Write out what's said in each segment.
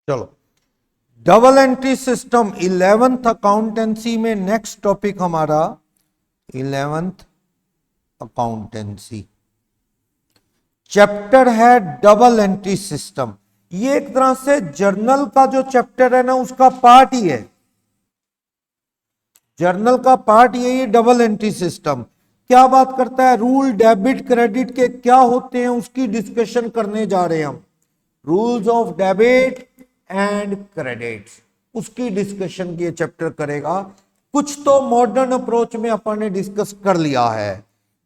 चलो, double entry system 11th accountancy में next topic हमारा 11th अकाउंटेंसी चैप्टर है डबल एंट्री सिस्टम। ये एक तरह से जर्नल का जो चैप्टर है ना उसका पार्ट ही है, जर्नल का पार्ट यही डबल एंट्री सिस्टम। क्या बात करता है, रूल डेबिट क्रेडिट के क्या होते हैं उसकी डिस्कशन करने जा रहे हैं हम। Rules of debit and credit उसकी डिस्कशन ये चैप्टर करेगा। कुछ तो मॉडर्न अप्रोच में अपन ने डिस्कस कर लिया है,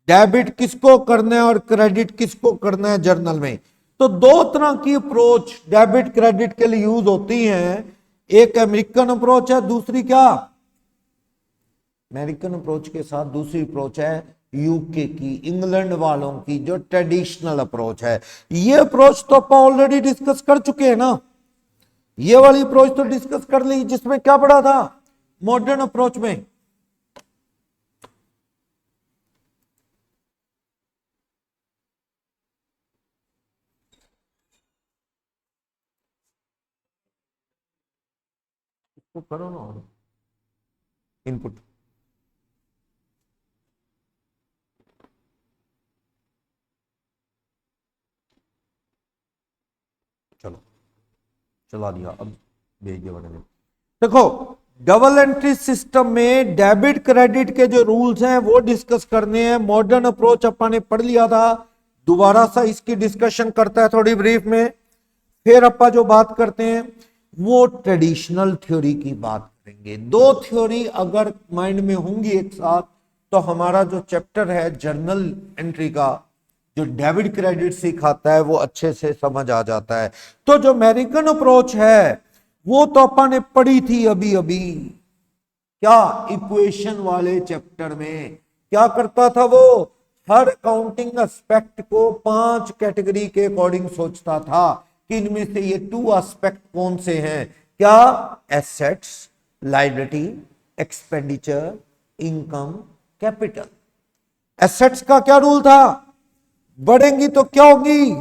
डेबिट किसको करना है और क्रेडिट किसको करना है जर्नल में। तो दो तरह की अप्रोच डेबिट क्रेडिट के लिए यूज होती हैं, एक अमेरिकन अप्रोच है, दूसरी क्या अमेरिकन अप्रोच के साथ दूसरी अप्रोच है यूके की, इंग्लैंड वालों की जो ट्रेडिशनल अप्रोच है। ये अप्रोच तो अपन ऑलरेडी डिस्कस कर चुके हैं ना, ये वाली अप्रोच तो डिस्कस कर ली जिसमें क्या पढ़ा था मॉडर्न अप्रोच में। इसको करो ना इनपुट। चलो चला दिया, अब भेज दिया बने। देखो, डबल एंट्री सिस्टम में डेबिट क्रेडिट के जो रूल्स हैं वो डिस्कस करने हैं। मॉडर्न अप्रोच अपन ने पढ़ लिया था, दोबारा सा इसकी डिस्कशन करता है थोड़ी ब्रीफ में। फिर अपन जो बात करते हैं वो ट्रेडिशनल थ्योरी की बात करेंगे। दो थ्योरी अगर माइंड में होंगी एक साथ तो हमारा जो चैप्टर है जर्नल एंट्री का जो डेबिट क्रेडिट सिखाता है वो अच्छे से समझ आ जाता है। तो जो अमेरिकन अप्रोच है वो तो अपन ने पढ़ी थी अभी अभी, क्या इक्वेशन वाले चैप्टर में। क्या करता था वो, हर अकाउंटिंग एस्पेक्ट को 5 कैटेगरी के अकॉर्डिंग सोचता था कि इनमें से ये 2 एस्पेक्ट कौन से हैं, क्या assets liability expenditure income capital. Assets का क्या रूल था, बढ़ेंगी तो क्या होंगी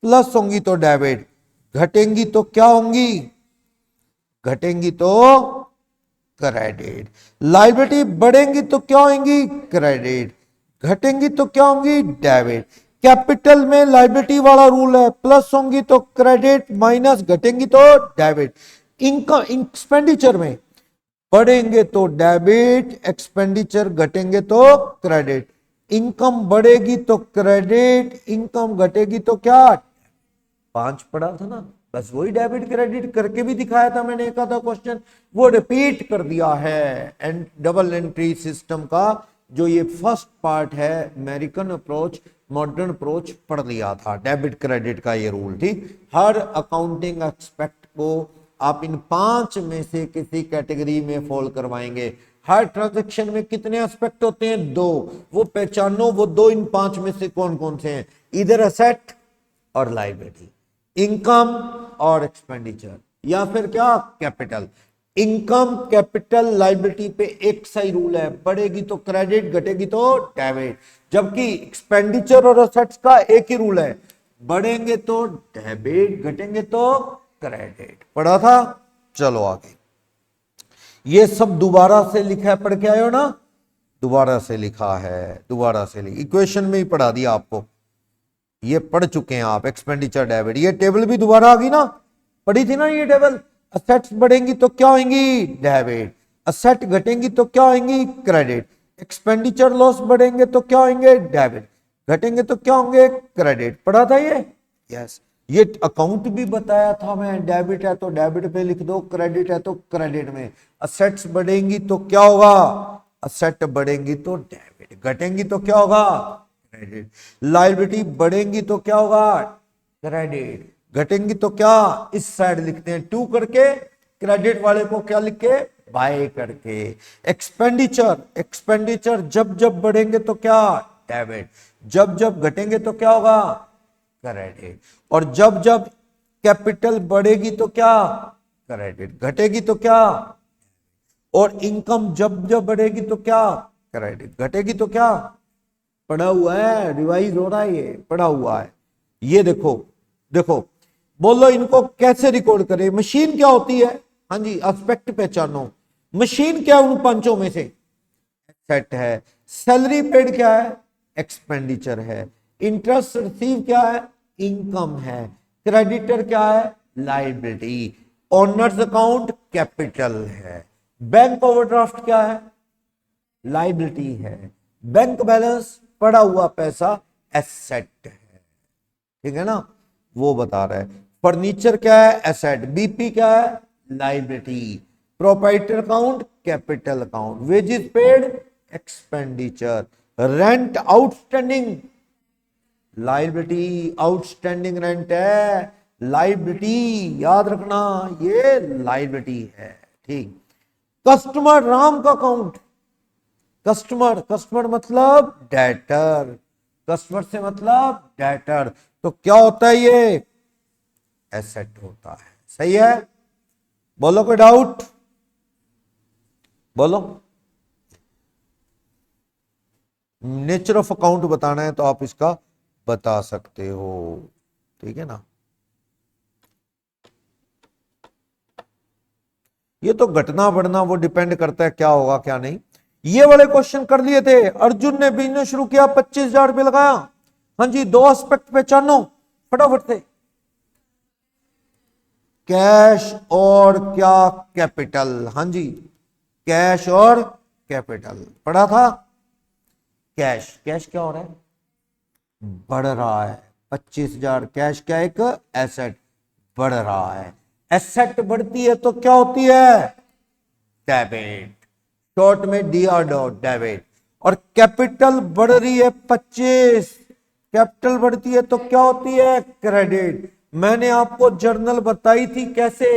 प्लस होंगी तो डेबिट, घटेंगी तो क्या होंगी घटेंगी तो क्रेडिट। लायबिलिटी बढ़ेंगी तो क्या होंगी क्रेडिट, घटेंगी तो क्या होंगी डेबिट। कैपिटल में लायबिलिटी वाला रूल है, प्लस होंगी तो क्रेडिट माइनस घटेंगी तो डेबिट। इनकम एक्सपेंडिचर में बढ़ेंगे तो डेबिट, एक्सपेंडिचर घटेंगे तो क्रेडिट। इनकम बढ़ेगी तो क्रेडिट, इनकम घटेगी तो क्या 5 पढ़ा था ना, बस वही डेबिट क्रेडिट करके भी दिखाया था मैंने, एक आधा क्वेश्चन वो रिपीट कर दिया है। एंड डबल एंट्री सिस्टम का जो ये फर्स्ट पार्ट है अमेरिकन अप्रोच मॉडर्न अप्रोच पढ़ लिया था, डेबिट क्रेडिट का ये रूल। ठीक, हर अकाउंटिंग एक्सपेक्ट को आप इन 5 में से किसी कैटेगरी में फॉल करवाएंगे। हर ट्रांजैक्शन में कितने एस्पेक्ट होते हैं 2, वो पहचानो वो 2 इन 5 में से कौन कौन से हैं, इधर असेट और लायबिलिटी, इनकम और एक्सपेंडिचर, या फिर क्या कैपिटल। इनकम कैपिटल लायबिलिटी पे एक सही रूल है, बढ़ेगी तो क्रेडिट घटेगी तो डेबिट। जबकि एक्सपेंडिचर और असेट्स का एक ही रूल है, बढ़ेंगे तो डेबिट घटेंगे तो क्रेडिट। पढ़ा था, चलो आगे। ये सब दोबारा से लिखा है, पढ़ के आए हो ना, दोबारा से लिखा है, दोबारा से इक्वेशन में ही पढ़ा दिया आपको, ये पढ़ चुके हैं आप। एक्सपेंडिचर डेबिट, ये टेबल भी दोबारा आ गई ना, पढ़ी थी ना ये टेबल। असेट्स बढ़ेंगी तो क्या होंगी डेबिट, असेट घटेंगी तो क्या होंगी क्रेडिट, एक्सपेंडिचर लॉस बढ़ेंगे तो क्या होंगे डेबिट, घटेंगे तो क्या होंगे क्रेडिट। पढ़ा था ये, यस। ये अकाउंट भी बताया था मैं, डेबिट है तो डेबिट पे लिख दो, क्रेडिट है तो क्रेडिट में। असेट्स बढ़ेंगी तो क्या होगा, असेट बढ़ेंगी तो डेबिट, घटेंगी तो क्या होगा क्रेडिट। लायबिलिटी बढ़ेंगी तो क्या होगा क्रेडिट, घटेंगी तो क्या, इस साइड लिखते हैं 2 करके, क्रेडिट वाले को क्या लिख के बाय करके। एक्सपेंडिचर, एक्सपेंडिचर जब जब बढ़ेंगे तो क्या डेबिट, जब जब घटेंगे तो क्या होगा क्रेडिट। और जब जब कैपिटल बढ़ेगी तो क्या क्रेडिट, घटेगी तो क्या। और इनकम जब जब बढ़ेगी तो क्या क्रेडिट, घटेगी तो क्या। पढ़ा हुआ है, रिवाइज हो रहा है, ये पढ़ा हुआ है। ये देखो देखो बोलो इनको कैसे रिकॉर्ड करें। मशीन क्या होती है, हाँ जी एस्पेक्ट पहचानो। मशीन क्या है उन पांचों में से, सेट है। सैलरी पेड क्या है, एक्सपेंडिचर है। इंटरेस्ट रिसीव क्या है, इनकम है। क्रेडिटर क्या है, लायबिलिटी। ओनर्स अकाउंट कैपिटल है। बैंक ओवरड्राफ्ट क्या है, लायबिलिटी है। बैंक बैलेंस पड़ा हुआ पैसा एसेट है, ठीक है ना, वो बता रहा है। फर्नीचर क्या है, एसेट। बीपी क्या है, liability. Proprietor account capital account. Wages paid expenditure. Rent outstanding liability, outstanding rent है लायबिलिटी, याद रखना ये लायबिलिटी है, ठीक। कस्टमर राम का अकाउंट, कस्टमर, कस्टमर मतलब डेटर, कस्टमर से मतलब डेटर, तो क्या होता है ये, एसेट होता है। सही है, बोलो कोई डाउट, बोलो। नेचर ऑफ अकाउंट बताना है तो आप इसका बता सकते हो, ठीक है ना। ये तो घटना बढ़ना वो डिपेंड करता है क्या होगा क्या नहीं। ये वाले क्वेश्चन कर लिए थे। अर्जुन ने बिजनेस शुरू किया, 25,000 रुपये लगाया। हाँ जी, दो एस्पेक्ट पहचानो फटाफट से, कैश और क्या, कैपिटल। हाँ जी, कैश और कैपिटल पढ़ा था। कैश, कैश क्या हो रहा है, बढ़ रहा है। 25,000 कैश क्या, एक एसेट बढ़ रहा है। एसेट बढ़ती है तो क्या होती है, डेबिट, शॉर्ट में डीआर डॉट, डेबिट। और कैपिटल बढ़ रही है 25, कैपिटल बढ़ती है तो क्या होती है, क्रेडिट। मैंने आपको जर्नल बताई थी कैसे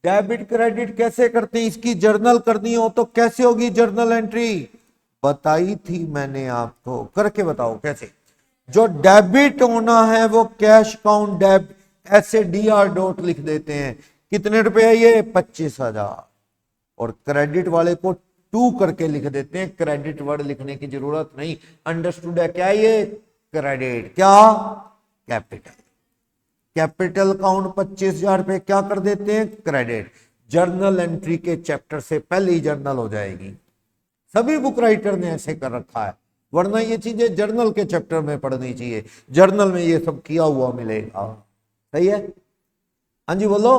डेबिट क्रेडिट कैसे करते हैं, इसकी जर्नल करनी हो तो कैसे होगी जर्नल एंट्री, बताई थी मैंने आपको, करके बताओ कैसे। जो डेबिट होना है वो कैश काउंट डेब, ऐसे डीआर डॉट लिख देते हैं। कितने रुपए है ये, 25,000। और क्रेडिट वाले को टू करके लिख देते हैं, क्रेडिट वर्ड लिखने की जरूरत नहीं। अंडरस्टूड है क्या, ये क्रेडिट क्या, कैपिटल। कैपिटल काउंट 25,000 पे क्या कर देते हैं, क्रेडिट। जर्नल एंट्री के चैप्टर से पहले ही जर्नल हो जाएगी, सभी बुक राइटर ने ऐसे कर रखा है, वरना ये चीजें जर्नल के चैप्टर में पढ़नी चाहिए, जर्नल में ये सब किया हुआ मिलेगा। सही है, हाँ जी बोलो।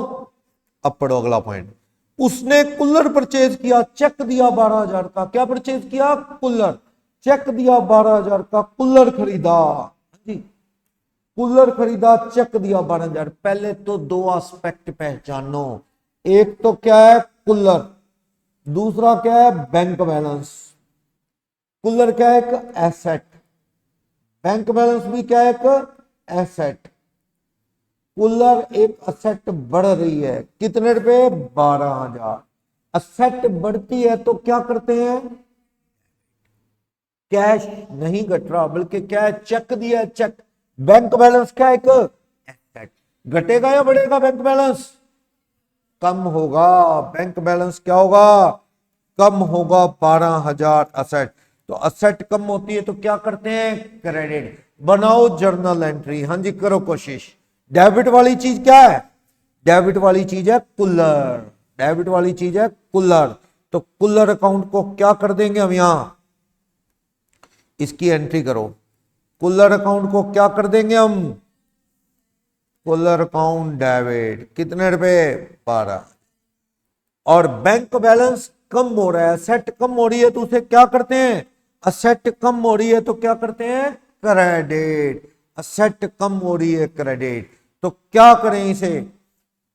अब पढ़ो अगला पॉइंट। उसने कूलर परचेज किया, चेक दिया 12,000 का। क्या परचेज किया, कूलर। चेक दिया 12,000 का, कूलर खरीदा। हाँ जी, कूलर खरीदा, चेक दिया 12,000। पहले तो दो एस्पेक्ट पहचानो, एक तो क्या है कूलर, दूसरा क्या है बैंक बैलेंस। कूलर क्या है, एक एसेट। बैंक बैलेंस भी क्या है, एक एसेट। कूलर एक असेट बढ़ रही है, कितने रुपए, 12,000। असेट बढ़ती है तो क्या करते हैं, कैश नहीं घट रहा बल्कि क्या है, चेक दिया, चेक। बैंक बैलेंस क्या है, एक एसेट। घटेगा या बढ़ेगा बैंक बैलेंस, कम होगा। बैंक बैलेंस क्या होगा, कम होगा। 12,000 असेट, तो असेट कम होती है तो क्या करते हैं, क्रेडिट। बनाओ जर्नल एंट्री, हाँ जी करो कोशिश। डेबिट वाली चीज क्या है, डेबिट वाली चीज है कूलर, डेबिट वाली चीज है कूलर। तो कूलर अकाउंट को क्या कर देंगे हम, यहां इसकी एंट्री करो। कूलर अकाउंट को क्या कर देंगे हम, कूलर अकाउंट डेबिट, कितने रुपए, 12। और बैंक बैलेंस कम हो रहा है, असेट कम हो रही है तो उसे क्या करते हैं, असेट कम हो रही है तो क्या करते हैं, क्रेडिट। असेट कम हो रही है, क्रेडिट, तो क्या करें इसे,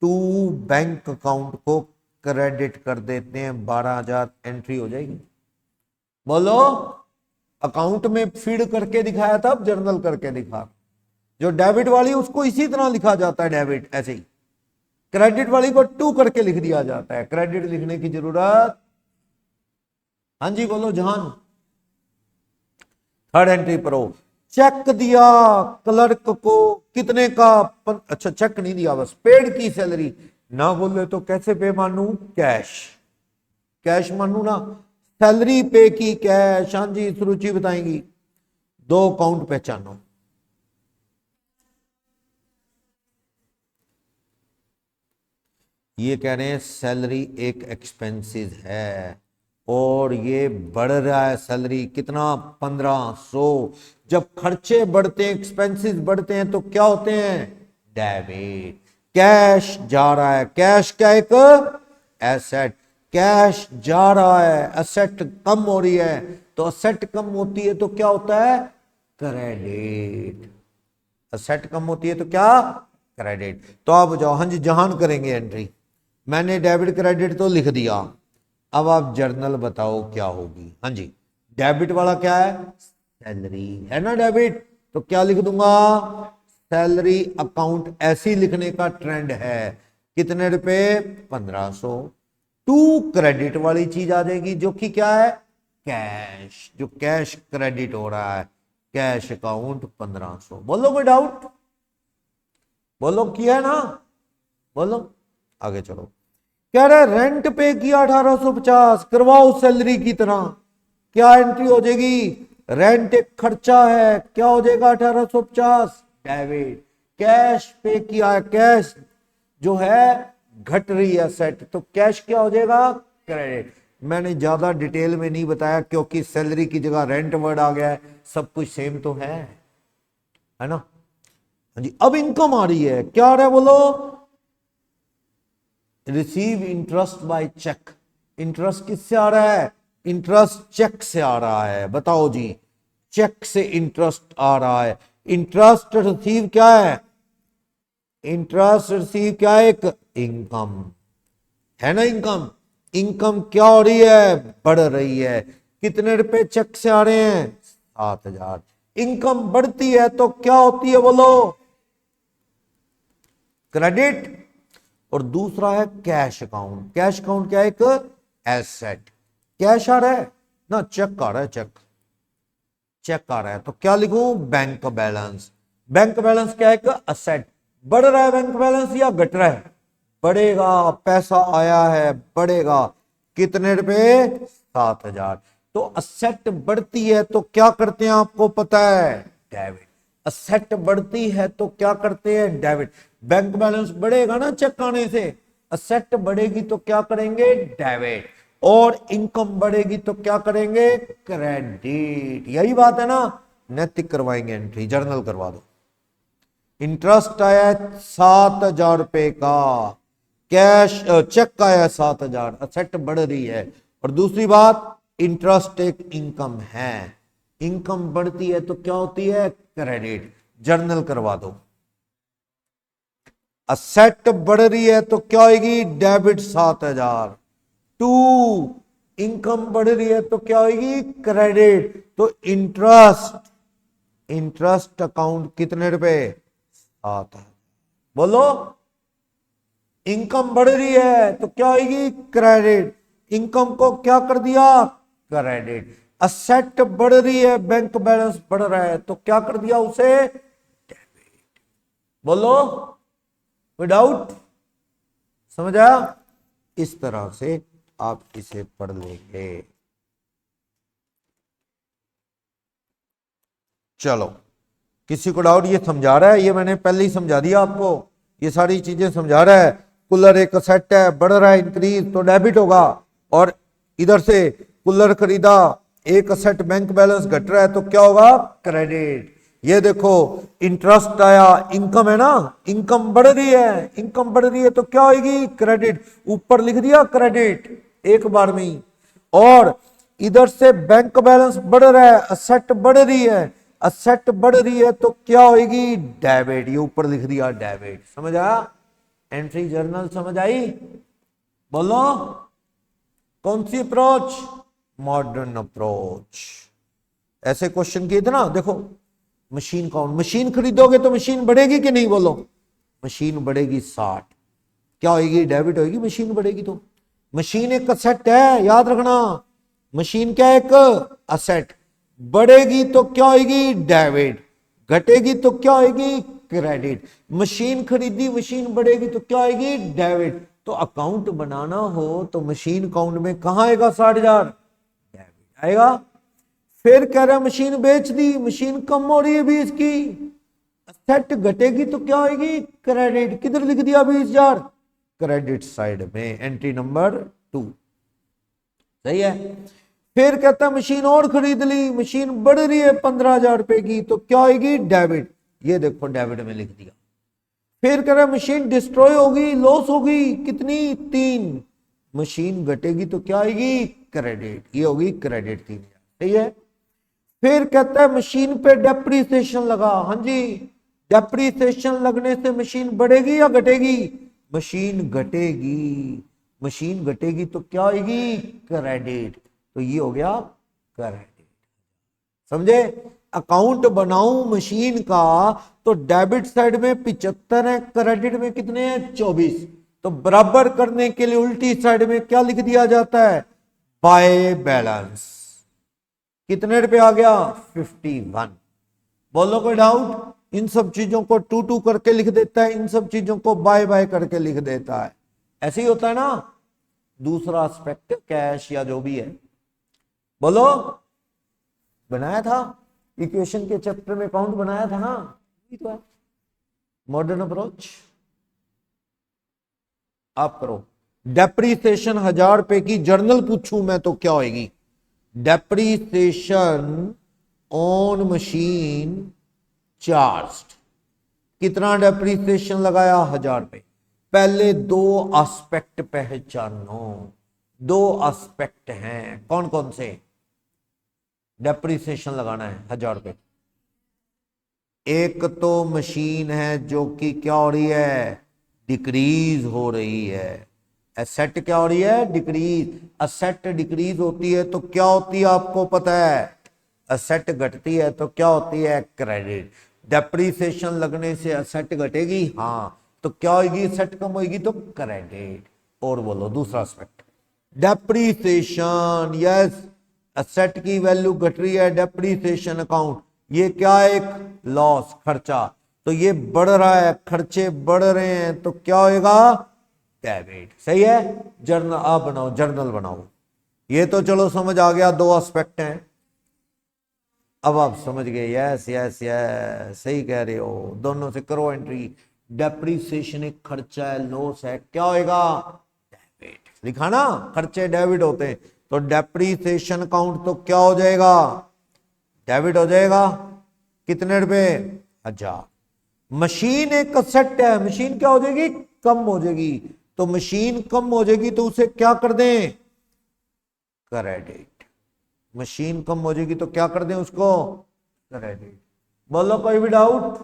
टू बैंक अकाउंट को क्रेडिट कर देते हैं। 12,000 एंट्री हो जाएगी। बोलो, अकाउंट में फीड करके दिखाया था, अब जर्नल करके दिखा। जो डेबिट वाली उसको इसी तरह लिखा जाता है, डेबिट ऐसे ही। क्रेडिट वाली को टू करके लिख दिया जाता है, क्रेडिट लिखने की जरूरत, हाँ जी बोलो जहान। थर्ड एंट्री पर हो, चेक दिया क्लर्क को, कितने का, अच्छा चेक नहीं दिया, बस पेड की सैलरी। ना बोले तो कैसे पे मानू, कैश, कैश मानू ना। सैलरी पे की कैश, हाँ जी सुरुचि बताएंगी। दो अकाउंट पहचानो, ये कह रहे हैं सैलरी एक एक्सपेंसेस है और ये बढ़ रहा है। सैलरी कितना? 1500। जब खर्चे बढ़ते हैं, एक्सपेंसेस बढ़ते हैं तो क्या होते हैं? डेबिट। कैश जा रहा है। कैश क्या? एक एसेट। कैश जा रहा है, एसेट कम हो रही है, तो एसेट कम होती है तो क्या होता है? क्रेडिट। एसेट कम होती है तो क्या? क्रेडिट। तो आप जाओ, हाँ जी जहान करेंगे एंट्री। मैंने डेबिट क्रेडिट तो लिख दिया, अब आप जर्नल बताओ क्या होगी। हाँ जी, डेबिट वाला क्या है? सैलरी है ना डेबिट, तो क्या लिख दूंगा? Salary account. ऐसे ही लिखने का ट्रेंड है। कितने रुपए? 1500। टू क्रेडिट वाली चीज आ जाएगी जो कि क्या है? कैश। जो कैश क्रेडिट हो रहा है, कैश अकाउंट 1500। बोलो कोई डाउट? बोलो किया है ना? बोलो आगे चलो। कह रहा है रेंट पे किया 1850, करवाओ सैलरी की तरह। क्या एंट्री हो जाएगी? रेंट एक खर्चा है, क्या हो जाएगा? 1850 डेबिट। कैश पे किया है, कैश जो है घट रही है सेट, तो कैश क्या हो जाएगा? क्रेडिट। मैंने ज्यादा डिटेल में नहीं बताया क्योंकि सैलरी की जगह रेंट वर्ड आ गया है, सब कुछ सेम तो है ना? हाँ जी, अब इनकम आ रही है, क्या आ रहा है बोलो? Receive interest by cheque. Interest किससे आ रहा है? इंटरेस्ट चेक से आ रहा है। बताओ जी, चेक से इंटरेस्ट आ रहा है। इंटरेस्ट रिसीव क्या है? इंटरेस्ट रिसीव क्या है? एक इनकम है ना। इनकम, इनकम क्या हो रही है? बढ़ रही है। कितने रुपए चेक से आ रहे हैं? 7000। इनकम बढ़ती है तो क्या होती है बोलो? क्रेडिट। और दूसरा है कैश अकाउंट। कैश अकाउंट क्या है? एक एसेट। कैश आ रहा है ना, चेक आ रहा है। चेक, चेक आ रहा है तो क्या लिखूं? Bank balance. बैंक बैलेंस क्या है? एक असेट। बढ़ रहा है बैंक बैलेंस या घट रहा है? बढ़ेगा। पैसा आया है, बढ़ेगा। कितने रुपए? 7000। तो असेट बढ़ती है तो क्या करते हैं आपको पता है? डेबिट। असेट बढ़ती है तो क्या करते हैं? डेबिट। बैंक बैलेंस बढ़ेगा ना चेक आने से, असेट बढ़ेगी तो क्या करेंगे? डेबिट। और इनकम बढ़ेगी तो क्या करेंगे? क्रेडिट। यही बात है ना? नैतिक करवाएंगे एंट्री, जर्नल करवा दो। इंटरेस्ट आया है 7000 रुपए का, कैश चेक आया है 7000, असेट बढ़ रही है। और दूसरी बात, इंटरेस्ट एक इनकम है, इनकम बढ़ती है तो क्या होती है? क्रेडिट। जर्नल करवा दो। असेट बढ़ रही है तो क्या होगी? डेबिट 7000। टू, इनकम बढ़ रही है तो क्या होगी? क्रेडिट। तो इंटरेस्ट, इंटरेस्ट अकाउंट कितने रुपए? 7000। बोलो, इनकम बढ़ रही है तो क्या होगी? क्रेडिट। इनकम को क्या कर दिया? क्रेडिट। असेट बढ़ रही है, बैंक बैलेंस बढ़ रहा है तो क्या कर दिया उसे? डेबिट। बोलो विदाउट, समझ आया? इस तरह से आप इसे पढ़ लेंगे। चलो, किसी को डाउट? ये समझा रहा है, ये मैंने पहले ही समझा दिया आपको, ये सारी चीजें समझा रहा है। कूलर एक सेट है, बढ़ रहा है इंक्रीज तो डेबिट होगा। और इधर से कूलर खरीदा, एक सेट बैंक बैलेंस घट रहा है तो क्या होगा? क्रेडिट। ये देखो इंटरेस्ट आया, इनकम है ना, इनकम बढ़ रही है, इनकम बढ़ रही है तो क्या होगी? क्रेडिट। ऊपर लिख दिया क्रेडिट एक बार में ही। और इधर से बैंक बैलेंस बढ़ रहा है, असेट बढ़ रही है, असेट बढ़ रही है तो क्या होगी? डेबिट। ये ऊपर लिख दिया डेबिट। समझ आया? एंट्री जर्नल समझ आई? बोलो कौन सी अप्रोच? Modern approach. ऐसे क्वेश्चन किए थे ना, देखो मशीन काउंट, मशीन खरीदोगे तो मशीन बढ़ेगी कि नहीं? बोलो, मशीन बढ़ेगी 60, क्या होगी? डेबिट होगी। मशीन बढ़ेगी तो मशीन एक असेट है, याद रखना। मशीन क्या है? एक असेट। बढ़ेगी तो क्या होगी? डेबिट। घटेगी तो क्या होगी? क्रेडिट। मशीन खरीदी, मशीन बढ़ेगी तो क्या होगी? डेबिट। तो अकाउंट बनाना हो तो मशीन अकाउंट में कहां आएगा? 60,000 डेबिट आएगा। फिर कह रहा है मशीन बेच दी, मशीन कम हो रही है 20 की, असेट घटेगी तो क्या होगी? क्रेडिट। किधर लिख दिया? 20,000 क्रेडिट साइड में, एंट्री नंबर 2। सही है। फिर कहता है मशीन और खरीद ली, मशीन बढ़ रही है 15,000 रुपए की, तो क्या होगी? डेबिट। ये देखो डेबिट में लिख दिया। फिर कह रहा है मशीन डिस्ट्रॉय होगी, लॉस होगी, कितनी? 3। मशीन घटेगी तो क्या आएगी? क्रेडिट। ये होगी क्रेडिट 3,000। सही है। फिर कहता है मशीन पे डेप्रीसिएशन लगा। हाँ जी, डेप्रीसिएशन लगने से मशीन बढ़ेगी या घटेगी? मशीन घटेगी। मशीन घटेगी तो क्या आएगी? क्रेडिट। तो ये हो गया क्रेडिट। समझे? अकाउंट बनाऊं मशीन का तो डेबिट साइड में 75 है, क्रेडिट में कितने हैं? 24। तो बराबर करने के लिए उल्टी साइड में क्या लिख दिया जाता है? By balance. कितने रुपए आ गया? 51। बोलो कोई डाउट? इन सब चीजों को 2 करके लिख देता है, इन सब चीजों को बाय बाय करके लिख देता है। ऐसे ही होता है ना। दूसरा एस्पेक्ट कैश या जो भी है, बोलो। बनाया था इक्वेशन के चैप्टर में, अकाउंट बनाया था ना। तो है मॉडर्न अप्रोच। आप करो। डेप्रीसिएशन 1000 रुपए की जर्नल पूछूं मैं तो क्या होगी? Depreciation on machine charged. कितना डेप्रीसिएशन लगाया? 1000 रुपए। पहले 2 एस्पेक्ट पहचानो। 2 एस्पेक्ट हैं, कौन कौन से? डेप्रीसिएशन लगाना है 1000 रुपए। एक तो मशीन है जो कि क्या हो रही है? डिक्रीज हो रही है। एसेट क्या हो रही है? डिक्रीज। एसेट डिक्रीज होती है तो क्या होती है? आपको पता है। एसेट घटती है तो क्या होती है? क्रेडिट। डेप्रीसिएशन लगने से एसेट घटेगी, हाँ, तो क्या होगी? एसेट कम होगी तो क्रेडिट। और बोलो दूसरा एस्पेक्ट। डेप्रीसिएशन, यस, एसेट की वैल्यू घट रही है, डेप्रीसिएशन अकाउंट, ये क्या? एक लॉस, खर्चा। तो ये बढ़ रहा है, खर्चे बढ़ रहे हैं तो क्या होएगा? डेबिट। सही है। जर्नल आप बनाओ, जर्नल बनाओ। ये तो चलो समझ आ गया, 2 एस्पेक्ट हैं। अब आप समझ गए। यस यस यस, सही कह रहे हो। दोनों से करो एंट्री। डेप्रीसिएशन एक खर्चा है, लॉस है, क्या होएगा? डेबिट। लिखा ना, खर्चे डेबिट होते हैं, तो डेप्रीसिएशन अकाउंट तो क्या हो जाएगा? डेबिट हो जाएगा। कितने रुपए? 1000। मशीन एक असेट है, मशीन क्या हो जाएगी? कम हो जाएगी। तो मशीन कम हो जाएगी तो उसे क्या कर दें? क्रेडिट। मशीन कम हो जाएगी तो क्या कर दें उसको? क्रेडिट। बोलो कोई भी डाउट?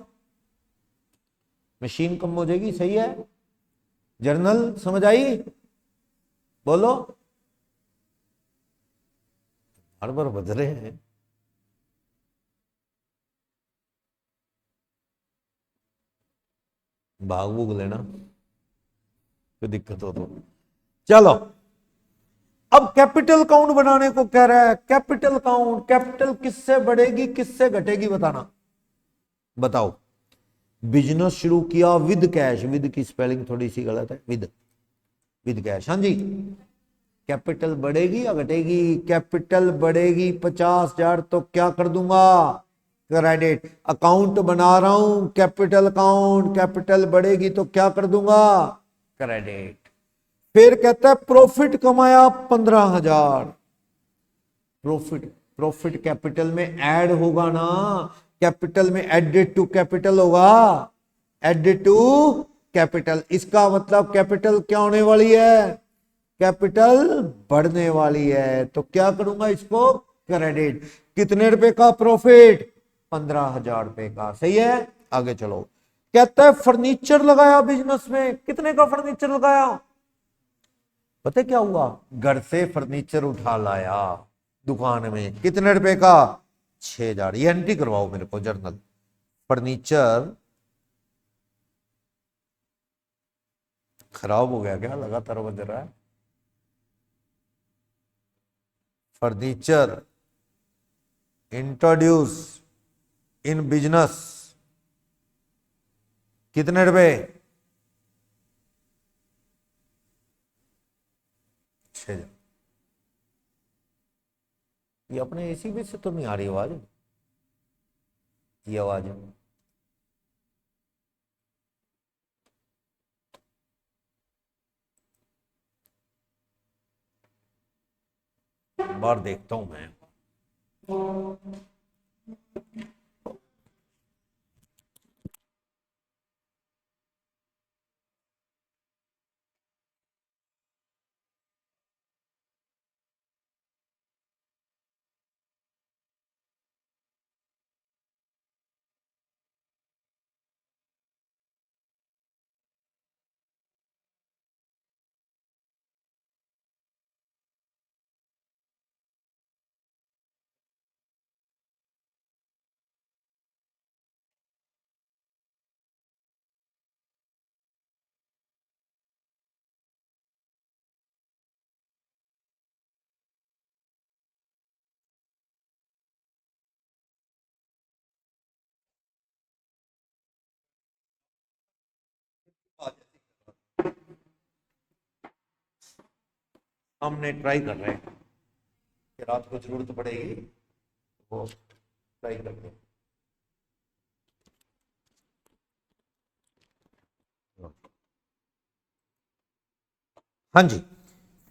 मशीन कम हो जाएगी, सही है। जर्नल समझ आई? बोलो। हर बार बज रहे हैं। भाग भूग लेना, कोई दिक्कत हो तो। चलो, अब कैपिटल अकाउंट बनाने को कह रहा है। कैपिटल अकाउंट, कैपिटल किससे बढ़ेगी किससे घटेगी बताना। बताओ। बिजनेस शुरू किया विद कैश, विद की स्पेलिंग थोड़ी सी गलत है, विद, विद कैश। हाँ जी, कैपिटल बढ़ेगी या घटेगी? कैपिटल बढ़ेगी 50,000 तो क्या कर दूंगा? क्रेडिट। अकाउंट बना रहा हूं कैपिटल अकाउंट, कैपिटल बढ़ेगी तो क्या कर दूंगा? क्रेडिट। फिर कहता है प्रॉफिट कमाया 15,000। प्रॉफिट, प्रॉफिट कैपिटल में ऐड होगा ना, कैपिटल में एडेड टू कैपिटल होगा, एडेड टू कैपिटल। इसका मतलब कैपिटल क्या होने वाली है? कैपिटल बढ़ने वाली है, तो क्या करूंगा इसको? क्रेडिट। कितने रुपए का प्रॉफिट? 15,000 रुपए का। सही है। आगे चलो। कहता है फर्नीचर लगाया बिजनेस में। कितने का फर्नीचर लगाया? पता क्या हुआ? घर से फर्नीचर उठा लाया दुकान में। कितने रुपए का? 6,000। ये एंट्री करवाओ मेरे को जर्नल। फर्नीचर खराब हो गया क्या? लगातार बज रहा है। Furniture introduce in business. कितने रुपए? 6,000। ये अपने एसी भी से तो नहीं आ रही आवाज? ये आवाज बार देखता हूं मैं। हमने ट्राई कर रहे हैं कि रात को जरूरत पड़ेगी वो ट्राई करते हैं। हाँ जी,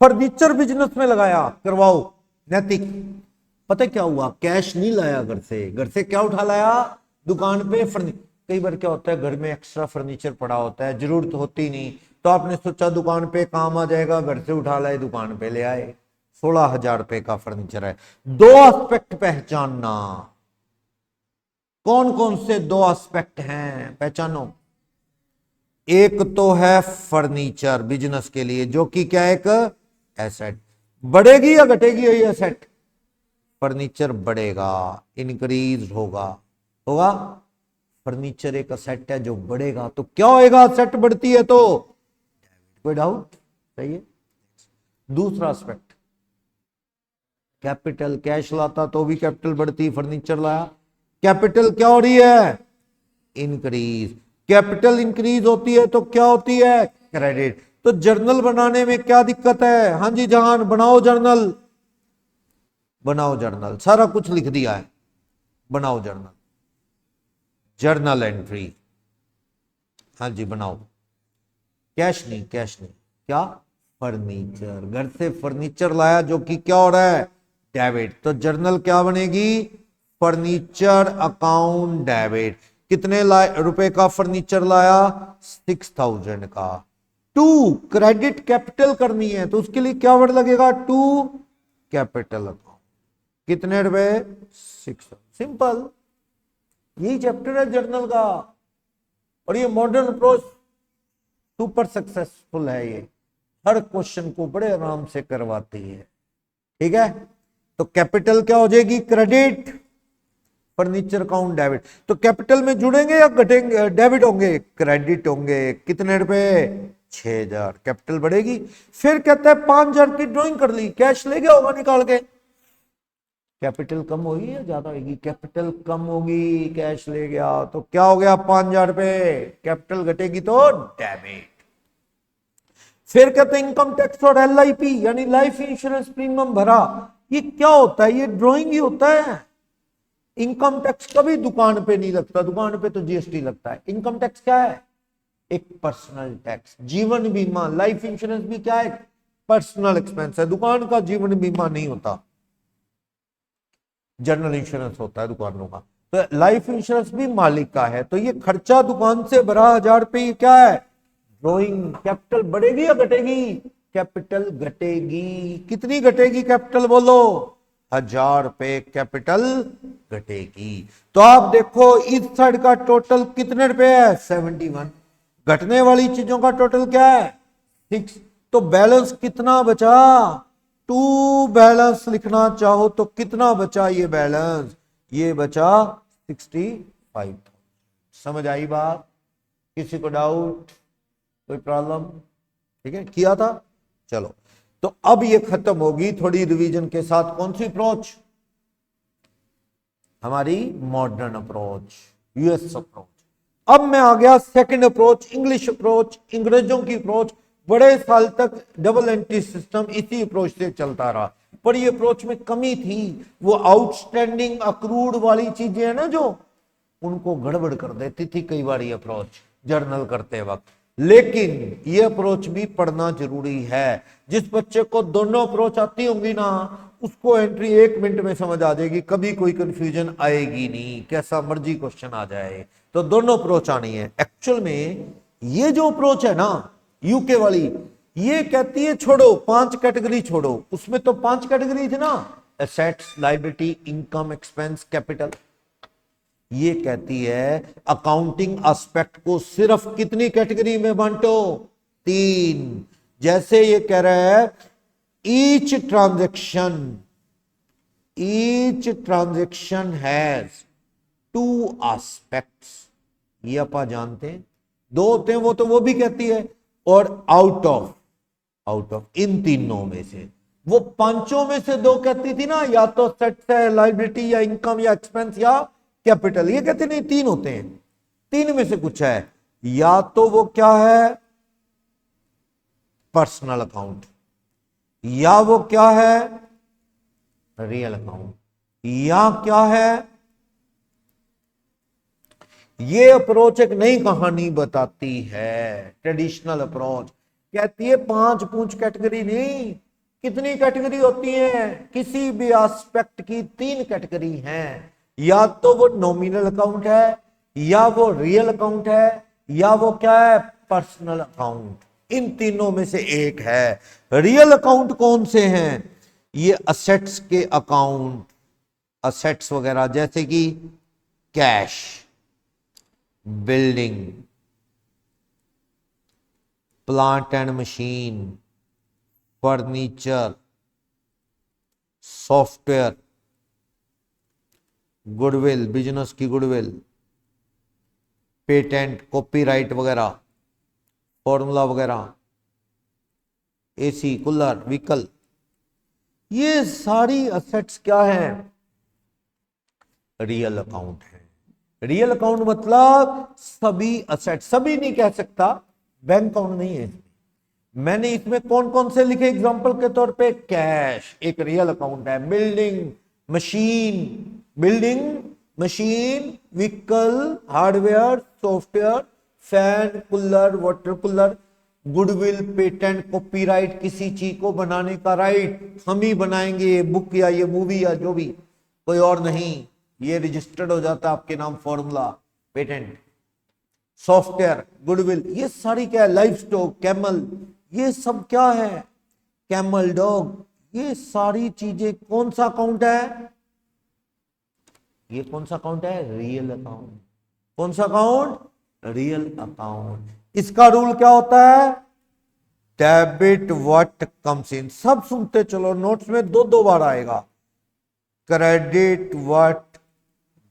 फर्नीचर बिजनेस में लगाया, करवाओ, नैतिक। पता क्या हुआ, कैश नहीं लाया घर से क्या उठा लाया, दुकान पे कई बार क्या होता है, घर में एक्स्ट्रा फर्नीचर पड़ा होता है, जरूरत होती नहीं, तो आपने सोचा दुकान पे काम आ जाएगा, घर से उठा लाए, दुकान पे ले आए। 16,000 रुपए का फर्नीचर है। दो एस्पेक्ट पहचानना, कौन कौन से दो एस्पेक्ट हैं, पहचानो। एक तो है फर्नीचर बिजनेस के लिए, जो कि क्या, एक एसेट। बढ़ेगी या घटेगी ये एसेट, फर्नीचर बढ़ेगा, इंक्रीज होगा। फर्नीचर एक असेट है जो बढ़ेगा, तो क्या होएगा, असेट बढ़ती है तो कोई डाउट, सही है। दूसरा एस्पेक्ट, कैपिटल, कैश लाता तो भी कैपिटल बढ़ती, फर्नीचर लाया, कैपिटल क्या हो रही है, इंक्रीज। कैपिटल इंक्रीज होती है तो क्या होती है, क्रेडिट। तो जर्नल बनाने में क्या दिक्कत है, हाँ जी जहान, बनाओ जर्नल, सारा कुछ लिख दिया है, बनाओ जर्नल एंट्री, हाँ जी बनाओ। कैश नहीं, क्या, फर्नीचर, घर से फर्नीचर लाया जो कि क्या हो रहा है, डेबिट। तो जर्नल क्या बनेगी, फर्नीचर अकाउंट डेबिट। कितने रुपए का फर्नीचर लाया, 6,000 का। टू क्रेडिट कैपिटल करनी है तो उसके लिए क्या वर्ड लगेगा, टू कैपिटल अकाउंट। कितने रुपए, 6। सिंपल, यही चैप्टर है जर्नल का, और ये मॉडर्न अप्रोच सुपर सक्सेसफुल है, ये हर क्वेश्चन को बड़े आराम से करवाती है, ठीक है। तो कैपिटल क्या हो जाएगी, क्रेडिट, फर्नीचर अकाउंट डेबिट। तो कैपिटल में जुड़ेंगे या घटेंगे, डेबिट होंगे, क्रेडिट होंगे। कितने रुपए, 6,000, कैपिटल बढ़ेगी। फिर कहता है 5,000 की ड्राइंग कर ली, कैश ले गया होगा निकाल के, कैपिटल कम होगी या ज्यादा होगी, कैपिटल कम होगी, कैश ले गया तो क्या हो गया, 5,000 रुपए, कैपिटल घटेगी तो डेबिट। फिर कहते हैं इनकम टैक्स और LIP यानी लाइफ इंश्योरेंस प्रीमियम भरा, ये क्या होता है, ये ड्राइंग ही होता है। इनकम टैक्स कभी दुकान पे नहीं लगता, दुकान पे तो GST लगता है। इनकम टैक्स क्या है, एक पर्सनल टैक्स। जीवन बीमा, लाइफ इंश्योरेंस भी क्या है, पर्सनल एक्सपेंस है, दुकान का जीवन बीमा नहीं होता, जनरल इंश्योरेंस होता है दुकानों का। तो लाइफ इंश्योरेंस भी मालिक का है। तो ये खर्चा दुकान से भरा 1,000 रुपए, ये क्या है, ड्रॉइंग। कैपिटल बढ़ेगी या घटेगी, कैपिटल घटेगी। कितनी घटेगी कैपिटल, बोलो, 1,000 रुपए कैपिटल घटेगी। तो आप देखो इस साइड का टोटल कितने रुपए है, 71। घटने वाली चीजों का टोटल क्या है, 6। तो बैलेंस कितना बचा, 2 बैलेंस लिखना चाहो तो कितना बचा, ये बैलेंस, ये बचा 65। समझ आई बात, किसी को डाउट, कोई प्रॉब्लम, ठीक है, किया था। चलो, तो अब ये खत्म होगी थोड़ी रिवीजन के साथ। कौन सी अप्रोच, हमारी मॉडर्न अप्रोच, US अप्रोच। अब मैं आ गया सेकंड अप्रोच, इंग्लिश अप्रोच, अंग्रेजों की अप्रोच। बड़े साल तक डबल एंट्री सिस्टम इसी अप्रोच से चलता रहा, पर ये अप्रोच में कमी थी, वो आउटस्टैंडिंग अक्रूड वाली चीजें है ना जो, उनको गड़बड़ कर देती थी कई बार ये अप्रोच जर्नल करते वक्त। लेकिन ये अप्रोच भी पढ़ना जरूरी है। जिस बच्चे को दोनों अप्रोच आती होंगी ना, उसको एंट्री 1 मिनट में समझ आ जाएगी, कभी कोई कंफ्यूजन आएगी नहीं, कैसा मर्जी क्वेश्चन आ जाए। तो दोनों अप्रोच आनी है। एक्चुअल में ये जो अप्रोच है ना यूके वाली, ये कहती है छोड़ो 5 कैटेगरी छोड़ो, उसमें तो 5 कैटेगरी थी ना, assets, liability, income, expense, capital. ये कहती है अकाउंटिंग एस्पेक्ट को सिर्फ कितनी कैटेगरी में बांटो, 3। जैसे ये कह रहा है ईच ट्रांजेक्शन हैज 2 एस्पेक्ट्स, ये आप जानते हैं, 2 होते हैं, वो भी कहती है। और आउट ऑफ इन तीनों में से, वो 5 में से 2 कहती थी ना, या तो सेट्स है, लायबिलिटी या इनकम या एक्सपेंस या कैपिटल। ये कहते नहीं 3 होते हैं, 3 में से कुछ है, या तो वो क्या है पर्सनल अकाउंट, या वो क्या है रियल अकाउंट, या क्या है। ये अप्रोच एक नई कहानी बताती है। ट्रेडिशनल अप्रोच कहती है 5 पूंछ कैटेगरी नहीं, कितनी कैटेगरी होती है, किसी भी एस्पेक्ट की 3 कैटेगरी हैं। या तो वो नॉमिनल अकाउंट है, या वो रियल अकाउंट है, या वो क्या है पर्सनल अकाउंट। इन तीनों में से एक है। रियल अकाउंट कौन से हैं, ये असेट्स के अकाउंट, असेट्स वगैरह जैसे कि cash, building, plant and machine, furniture, software, goodwill, business की गुडविल, पेटेंट, कॉपीराइट वगैरह, फॉर्मूला वगैरह, एसी, कूलर, व्हीकल, ये सारी असेट्स क्या है रियल अकाउंट है। रियल अकाउंट मतलब सभी असेट, सभी नहीं कह सकता, बैंक अकाउंट नहीं है इसमें। मैंने इसमें कौन कौन से लिखे एग्जांपल के तौर पे, कैश एक रियल अकाउंट है, building machine, vehicle, hardware, software, fan, cooler, water cooler, goodwill, patent, copyright, किसी चीज को बनाने का राइट, हम ही बनाएंगे, ये बुक या ये मूवी या जो भी, कोई और नहीं, ये रजिस्टर्ड हो जाता है आपके नाम, फॉर्मूला, पेटेंट, सॉफ्टवेयर, गुडविल, ये सारी क्या है, लाइफ स्टॉक, कैमल, ये सब क्या है, कैमल डॉग, ये सारी चीजें कौन सा अकाउंट है, ये कौन सा अकाउंट है रियल अकाउंट। कौन सा अकाउंट, रियल अकाउंट। इसका रूल क्या होता है, डेबिट व्हाट कम्स इन, सब सुनते चलो, नोट्स में 2 बार आएगा, credit what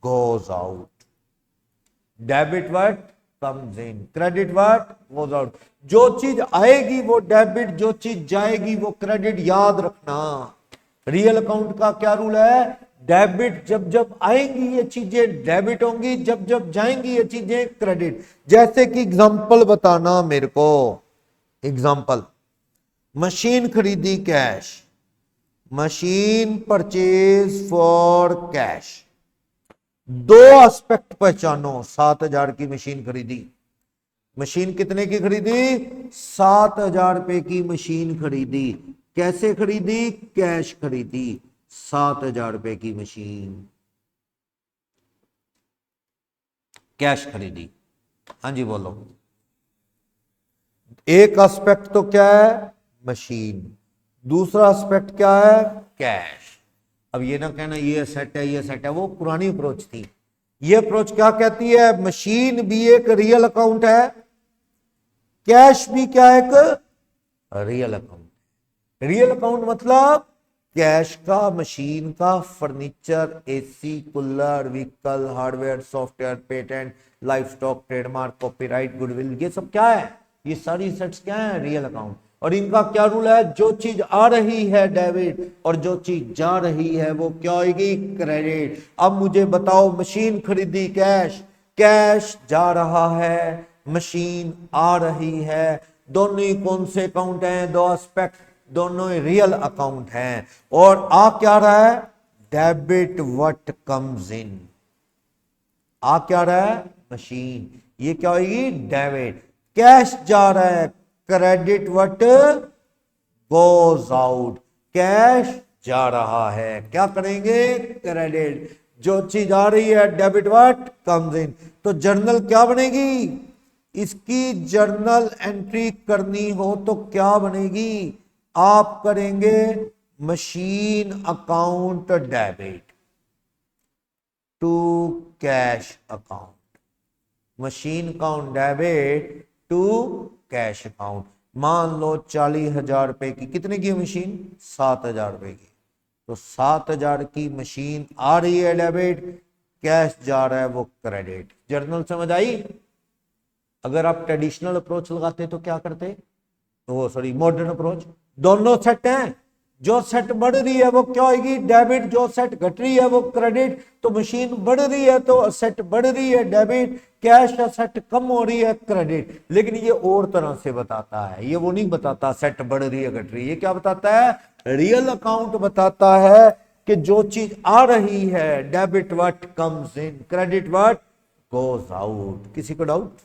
goes out, debit what comes in, credit what goes out. जो चीज आएगी वो डेबिट, जो चीज जाएगी वो क्रेडिट, याद रखना। रियल अकाउंट का क्या रूल है, डेबिट जब जब आएंगी ये चीजें डेबिट होंगी, जब जब जाएंगी ये चीजें क्रेडिट। जैसे कि एग्जांपल बताना मेरे को, एग्जांपल, मशीन खरीदी cash, machine purchase for cash, 2 aspect पहचानो। 7,000 की मशीन खरीदी, मशीन कितने की खरीदी, 7,000 रुपए की मशीन खरीदी। कैसे खरीदी, कैश खरीदी, 7,000 रुपए की मशीन कैश खरीदी। हाँ जी बोलो। एक एस्पेक्ट तो क्या है मशीन, दूसरा एस्पेक्ट क्या है कैश। अब ये ना कहना ये सेट है ये सेट है, वो पुरानी अप्रोच थी। ये अप्रोच क्या कहती है, मशीन भी एक रियल अकाउंट है, कैश भी क्या है एक रियल अकाउंट। रियल अकाउंट मतलब कैश का, मशीन का, furniture, AC, cooler, vehicle, hardware, software, patent, life stock, trademark, copyright, goodwill, ये सब क्या है, ये सारी सेट्स क्या है रियल अकाउंट। और इनका क्या रूल है, जो चीज आ रही है डेबिट और जो चीज जा रही है वो क्या होगी क्रेडिट। अब मुझे बताओ, मशीन खरीदी कैश, कैश जा रहा है, मशीन आ रही है, दोनों ही कौन से अकाउंट हैं, 2 एस्पेक्ट, दोनों ही रियल अकाउंट हैं। और आ क्या रहा है, डेबिट व्हाट कम्स इन, आ क्या रहा है मशीन, ये क्या होगी डेबिट। कैश जा रहा है, credit what goes out, cash जा रहा है, क्या करेंगे, क्रेडिट, जो चीज आ रही है डेबिट व्हाट कम्स इन। तो जर्नल क्या बनेगी, इसकी जर्नल एंट्री करनी हो तो क्या बनेगी, आप करेंगे machine account debit to cash account, machine account debit to cash account. मान लो 40,000 रुपए की, कितने की मशीन, 7,000 रुपए की, तो 7,000 की मशीन आ रही है डेबिट, कैश जा रहा है वो क्रेडिट। जर्नल समझ आई। अगर आप ट्रेडिशनल अप्रोच लगाते तो क्या करते, वो सॉरी मॉडर्न अप्रोच, दोनों सेट हैं, जो सेट बढ़ रही है वो क्या होगी डेबिट, जो सेट घट रही है वो क्रेडिट। तो मशीन बढ़ रही है तो सेट बढ़ रही है डेबिट, कैश सेट कम हो रही है क्रेडिट। लेकिन ये और तरह से बताता है, ये वो नहीं बताता सेट बढ़ रही है घट रही है, ये क्या बताता है, रियल अकाउंट बताता है कि जो चीज आ रही है debit what comes in, credit what goes out. किसी को डाउट,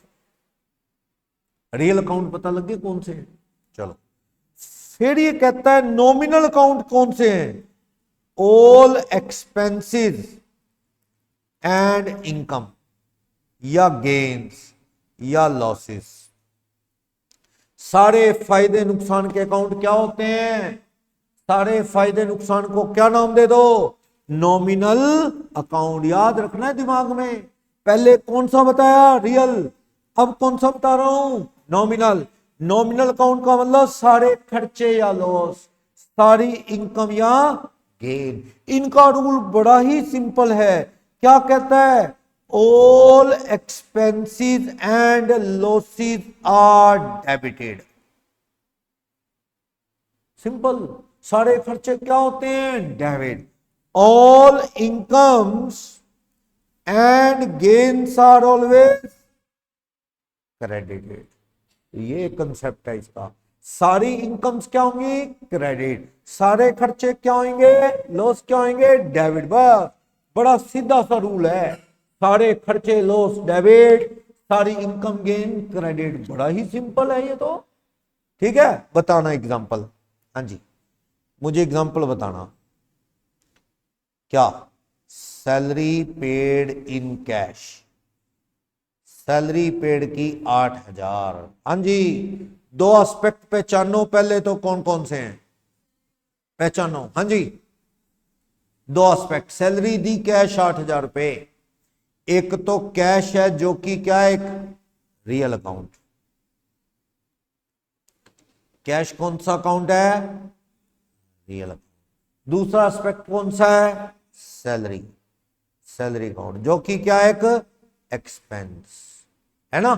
रियल अकाउंट पता लग गए कौन से हैं। चलो फिर ये कहता है नॉमिनल अकाउंट कौन से हैं, ऑल एक्सपेंसेस एंड इनकम या गेन्स या लॉसेस। सारे फायदे नुकसान के अकाउंट क्या होते हैं, सारे फायदे नुकसान को क्या नाम दे दो, नॉमिनल अकाउंट। याद रखना है दिमाग में, पहले कौन सा बताया, रियल, अब कौन सा बता रहा हूं, नॉमिनल। नॉमिनल अकाउंट का मतलब सारे खर्चे या लॉस, सारी इनकम या गेन। इनका रूल बड़ा ही सिंपल है, क्या कहता है, all expenses and losses are debited. Simple, सारे खर्चे क्या होते हैं, debit. All incomes and gains are always credited. ये कंसेप्ट है इसका, सारी इनकम्स क्या होंगी, क्रेडिट, सारे खर्चे क्या होंगे, लॉस क्या होंगे, डेबिट। बस बड़ा सीधा सा रूल है, सारे खर्चे लॉस डेबिट, सारी इनकम गेन क्रेडिट, बड़ा ही सिंपल है ये तो। ठीक है, बताना एग्जांपल, हाँ जी मुझे एग्जांपल बताना। क्या, salary paid in cash, salary paid की 8,000। हाँ जी, दो एस्पेक्ट पहचानो पहले तो, कौन कौन से हैं पहचानो। हाँ जी, दो एस्पेक्ट, सैलरी दी कैश 8,000 रुपए, एक तो कैश है जो कि क्या है, एक रियल अकाउंट। कैश कौन सा अकाउंट है, रियल अकाउंट। दूसरा एस्पेक्ट कौन सा है, सैलरी, सैलरी अकाउंट जो कि क्या है, एक एक्सपेंस है ना।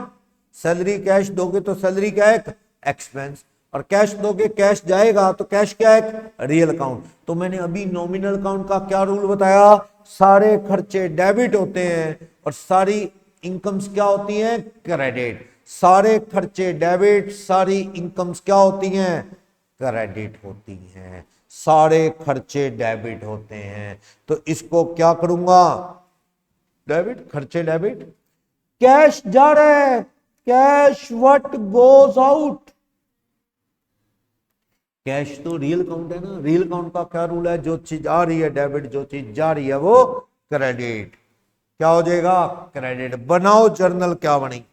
सैलरी कैश दोगे तो सैलरी क्या है, एक एक्सपेंस, और कैश दोगे कैश जाएगा तो कैश क्या है, एक रियल अकाउंट। तो मैंने अभी नॉमिनल अकाउंट का क्या रूल बताया, सारे खर्चे डेबिट होते हैं और सारी इनकम्स क्या होती हैं, क्रेडिट। सारे खर्चे डेबिट, सारी इनकम्स क्या होती हैं, क्रेडिट होती हैं। सारे खर्चे डेबिट होते हैं, तो इसको क्या करूंगा, डेबिट, खर्चे डेबिट। कैश जा रहा है, cash what goes out, cash तो रियल अकाउंट है ना, रियल अकाउंट का क्या रूल है, जो चीज आ रही है डेबिट, जो चीज जा रही है वो क्रेडिट। क्या हो जाएगा, क्रेडिट। बनाओ जर्नल, क्या बनी,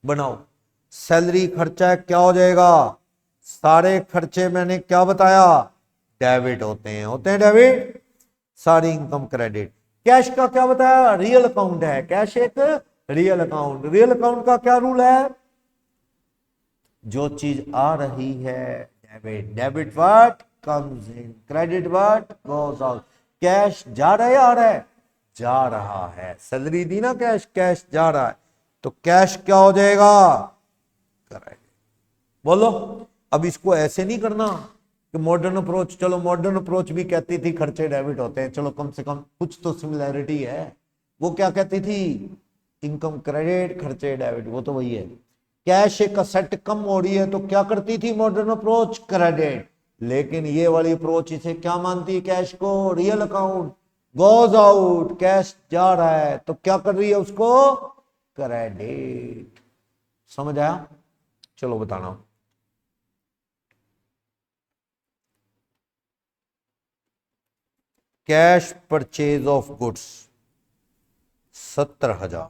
बनाओ। सैलरी खर्चा है, क्या हो जाएगा, सारे खर्चे मैंने क्या बताया, डेबिट होते हैं डेबिट, सारी इनकम क्रेडिट। कैश का क्या बताया, रियल अकाउंट है, कैश एक रियल अकाउंट। रियल अकाउंट का क्या रूल है, जो चीज आ रही है debit, debit what comes in, credit what goes out. Cash जा रहा है, आ रहा है, जा रहा है, सैलरी दी ना कैश, कैश जा रहा है, तो कैश क्या हो जाएगा, क्रेडिट। बोलो, अब इसको ऐसे नहीं करना कि मॉडर्न अप्रोच, चलो मॉडर्न अप्रोच भी कहती थी खर्चे डेबिट होते हैं, चलो कम से कम कुछ तो सिमिलैरिटी है। वो क्या कहती थी, इनकम क्रेडिट, खर्चे डेबिट, वो तो वही है। कैश एक असेट कम हो रही है तो क्या करती थी मॉडर्न अप्रोच, क्रेडिट। लेकिन ये वाली अप्रोच इसे क्या मानती है, कैश को real account, goes out, cash जा रहा है तो क्या कर रही है उसको, क्रेडिट। समझ आया। चलो बताना। Cash purchase of goods 70,000,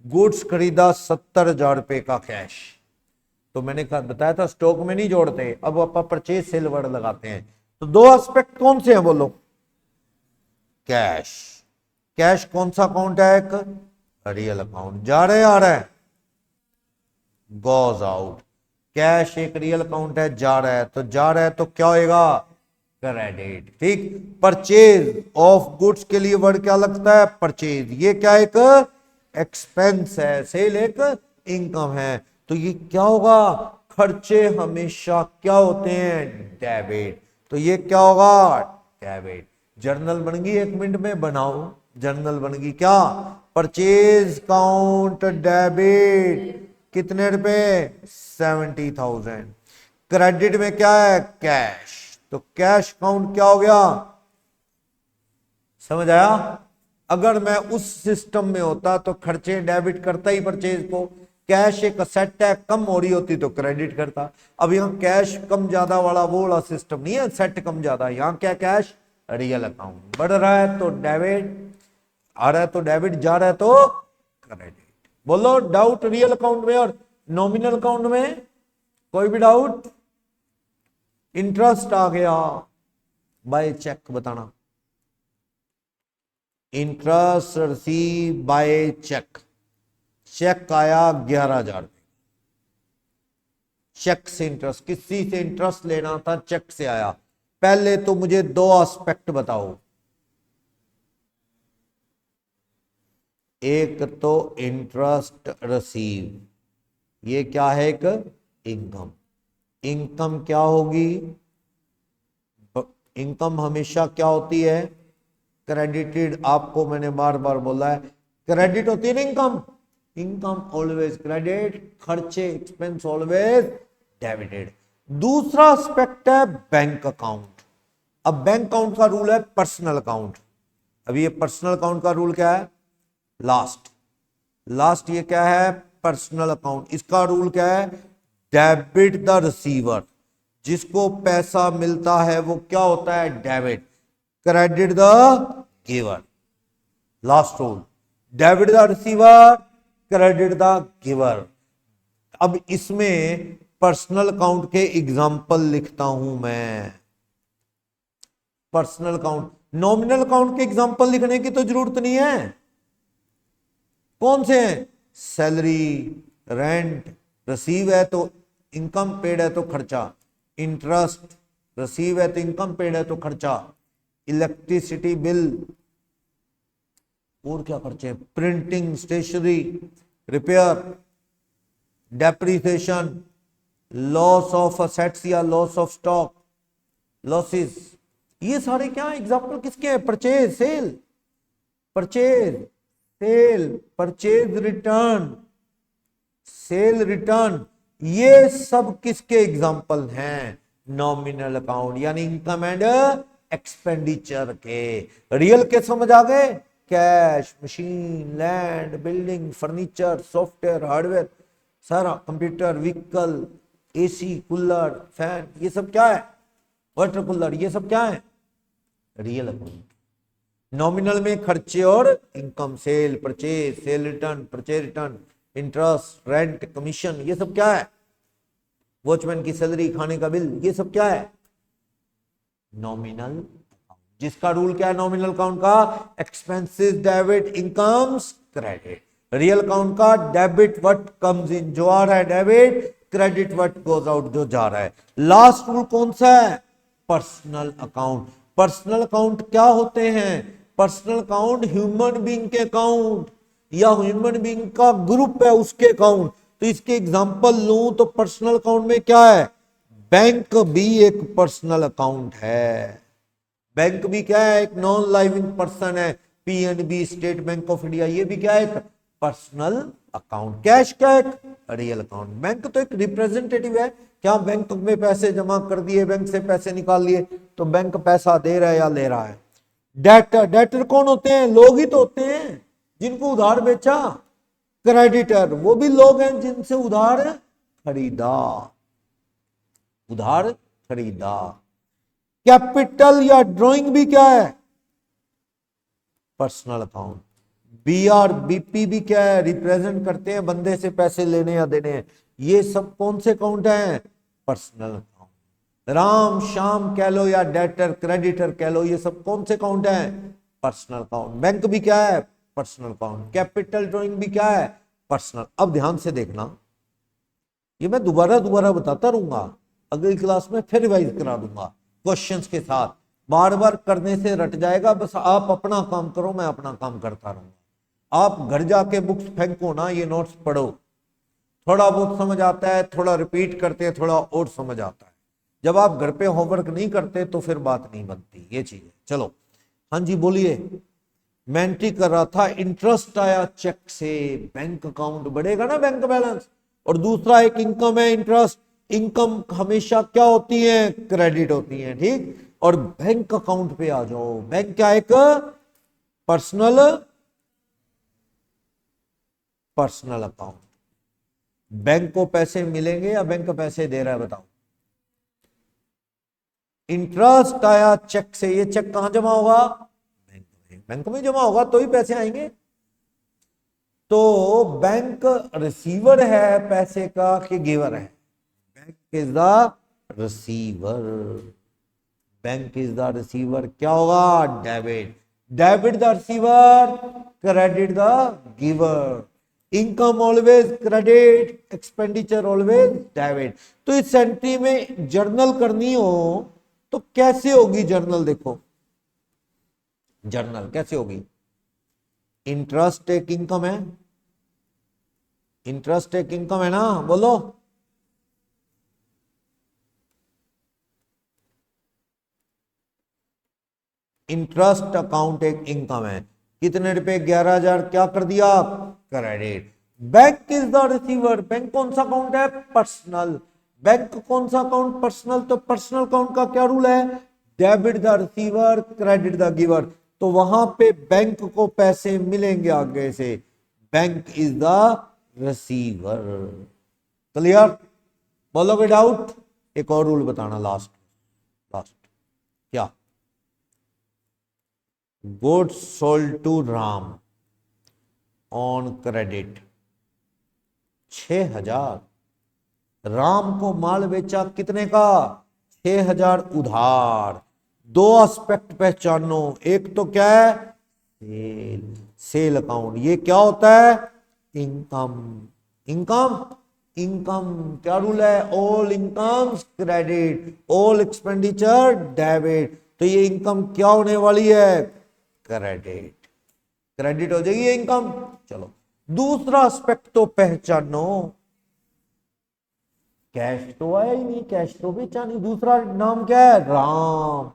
goods खरीदा 70,000 रुपए का कैश। तो मैंने बताया था स्टॉक में नहीं जोड़ते, अब आप परचेज सेल वर्ड लगाते हैं। तो दो एस्पेक्ट कौन से हैं बोलो? कैश, कैश कौन सा अकाउंट है? एक रियल अकाउंट। जा रहे आ रहा है, गोज आउट। कैश एक रियल अकाउंट है, जा रहा है, तो जा रहा है तो क्या होएगा? क्रेडिट। ठीक। परचेज ऑफ गुड्स के लिए वर्ड क्या लगता है? परचेज। ये क्या एक एक्सपेंस है, सेल एक इनकम है, तो ये क्या होगा? खर्चे हमेशा क्या होते हैं? डेबिट। तो ये क्या होगा? डेबिट। जर्नल बन गई, 1 मिनट में बनाओ। जर्नल बन गई क्या? परचेज काउंट डेबिट कितने रुपए? 70,000। क्रेडिट में क्या है? कैश। तो कैश काउंट क्या हो गया? समझ आया? अगर मैं उस सिस्टम में होता तो खर्चे डेबिट करता ही परचेज को। कैश एक असेट है, कम हो रही होती तो क्रेडिट करता। अब यहां कैश कम ज्यादा वाला वो वाला सिस्टम नहीं है, सेट कम ज्यादा। यहां क्या? Cash real account. बढ़ रहा है तो डेबिट, आ रहा है तो डेबिट, जा रहा है तो क्रेडिट। बोलो डाउट रियल अकाउंट में और नॉमिनल अकाउंट में? कोई भी डाउट? इंटरेस्ट आ गया बाय चेक, बताना। Interest receive by cheque. Cheque आया 11,000। चेक से इंटरेस्ट, किसी से इंटरेस्ट लेना था, चेक से आया। पहले तो मुझे दो एस्पेक्ट बताओ। एक तो इंटरेस्ट रिसीव, ये क्या है? एक इनकम। इनकम क्या होगी? इनकम हमेशा क्या होती है? क्रेडिटेड। आपको मैंने बार बार बोला है, क्रेडिट होती है ना इनकम। इनकम ऑलवेज क्रेडिट, खर्चे एक्सपेंस ऑलवेज डेबिटेड। दूसरा एस्पेक्ट है बैंक अकाउंट। अब बैंक अकाउंट का रूल है पर्सनल अकाउंट। अब ये पर्सनल अकाउंट का रूल क्या है? लास्ट। लास्ट ये क्या है? Personal account. इसका रूल क्या है? Debit the receiver. जिसको पैसा मिलता है वो क्या होता है? Debit. Credit the giver. Last rule, debit the receiver, credit the giver. अब इसमें पर्सनल अकाउंट के एग्जाम्पल लिखता हूं मैं। पर्सनल अकाउंट, नॉमिनल अकाउंट के एग्जाम्पल लिखने की तो जरूरत नहीं है। कौन से हैं? Salary, rent. रिसीव है तो इनकम, पेड है तो खर्चा। इंटरेस्ट, रिसीव है तो इनकम, पेड है तो खर्चा। इलेक्ट्रिसिटी बिल, और क्या खर्चे? Printing, stationery, repair, depreciation, loss of assets या लॉस ऑफ स्टॉक, लॉसेस। ये सारे क्या एग्जाम्पल किसके हैं? Purchase, sale, purchase, sale, purchase return, sale return. ये सब किसके एग्जाम्पल हैं? नॉमिनल अकाउंट, यानी इनकम एंड एक्सपेंडिचर के। रियल के समझ आ गए? Cash, machine, land, building, furniture, software, hardware, सारा, computer, vehicle, AC, cooler, fan, ये सब क्या है? वाटर कूलर, ये सब क्या है? Real account. नॉमिनल में खर्चे और income, sale, purchase, sale return, purchase return, interest, rent, commission, ये सब क्या है? वॉचमैन की सैलरी, खाने का बिल, ये सब क्या है? नॉमिनल। जिसका रूल क्या है नॉमिनल अकाउंट का? Expenses debit, incomes credit. Real account का डेबिट व्हाट कम्स इन, जो आ रहा है debit, credit what goes out, जो जा रहा है। लास्ट रूल कौन सा है? Personal account. पर्सनल अकाउंट क्या होते हैं? पर्सनल अकाउंट ह्यूमन बीइंग के अकाउंट या ह्यूमन बीइंग का ग्रुप है उसके अकाउंट। तो इसके एग्जांपल लूं तो पर्सनल अकाउंट में क्या है? बैंक भी एक पर्सनल अकाउंट है। बैंक भी क्या है? एक नॉन लाइविंग पर्सन है। PNB, state bank of India, ये भी क्या है? एक पर्सनल अकाउंट। कैश क्या है? Real account. बैंक तो एक रिप्रेजेंटेटिव है। क्या बैंक में पैसे जमा कर दिए, बैंक से पैसे निकाल लिए, तो बैंक पैसा दे रहा है या ले रहा है? डेटर, डेटर कौन होते हैं? लोग ही तो होते हैं जिनको उधार बेचा। क्रेडिटर वो भी लोग हैं जिनसे उधार खरीदा, उधार खरीदा। कैपिटल या ड्राइंग भी क्या है? Personal account. बीआर बीपी भी क्या है? रिप्रेजेंट करते हैं बंदे से पैसे लेने या देने हैं। ये सब कौन से अकाउंट हैं? Personal account. राम श्याम कह लो या डेटर क्रेडिटर कह लो, ये सब कौन से अकाउंट हैं? Personal account. बैंक भी क्या है? Personal account. कैपिटल ड्राइंग भी क्या है? पर्सनल। अब ध्यान से देखना, ये मैं दोबारा दोबारा बताता रहूंगा, अगली क्लास में फिर रिवाइज करा दूंगा क्वेश्चंस के साथ। बार बार करने से रट जाएगा, बस आप अपना काम करो, मैं अपना काम करता रहूंगा। आप घर जाके बुक्स फेंको ना, ये नोट्स पढ़ो, थोड़ा बहुत समझ आता है, थोड़ा रिपीट करते हैं, थोड़ा और समझ आता है। जब आप घर पे होमवर्क नहीं करते तो फिर बात नहीं बनती, ये चीज है। चलो हाँ जी बोलिए। मैं एंट्री कर रहा था, इंटरेस्ट आया चेक से, बैंक अकाउंट बढ़ेगा ना, बैंक बैलेंस। और दूसरा एक इनकम है, इंटरेस्ट। इनकम हमेशा क्या होती है? क्रेडिट होती है, ठीक। और बैंक अकाउंट पे आ जाओ। बैंक क्या? एक पर्सनल अकाउंट। बैंक को पैसे मिलेंगे या बैंक पैसे दे रहा है? बताओ। इंटरेस्ट आया चेक से, ये चेक कहां जमा होगा? बैंक में। बैंक में जमा होगा तो ही पैसे आएंगे। तो बैंक रिसीवर है पैसे का कि गिवर है? Bank is the receiver. Bank is the receiver. क्या होगा? Debit. Debit the receiver, credit the giver. Income always credit, expenditure always debit. तो इस एंट्री में जर्नल करनी हो तो कैसे होगी जर्नल? देखो जर्नल कैसे होगी। इंटरेस्ट एक इनकम है, इंटरेस्ट एक इनकम है ना, बोलो। इंटरेस्ट अकाउंट एक इनकम है। कितने रुपए? 11,000। क्या कर दिया? Credit. Bank is the receiver. Bank कौन सा अकाउंट है? पर्सनल। बैंक कौन सा अकाउंट? पर्सनल। तो पर्सनल अकाउंट का क्या रूल है? Debit the receiver, credit the giver. तो वहां पे बैंक को पैसे मिलेंगे आगे से। Bank is the receiver. Clear? बोलोगे डाउट? एक और रूल बताना लास्ट। क्या? Goods sold to Ram on credit 6,000। Ram को माल बेचा कितने का? 6,000 उधार। दो एस्पेक्ट पहचानो, एक तो क्या है? सेल। Sale account. ये क्या होता है? इनकम। इनकम इनकम क्या रूल है? All incomes credit, all expenditure debit. तो ये इनकम क्या होने वाली है? क्रेडिट। क्रेडिट हो जाएगी ये इनकम। चलो दूसरा एस्पेक्ट तो पहचानो। कैश तो आया ही नहीं, कैश तो बेचा नहीं। दूसरा नाम क्या है? राम।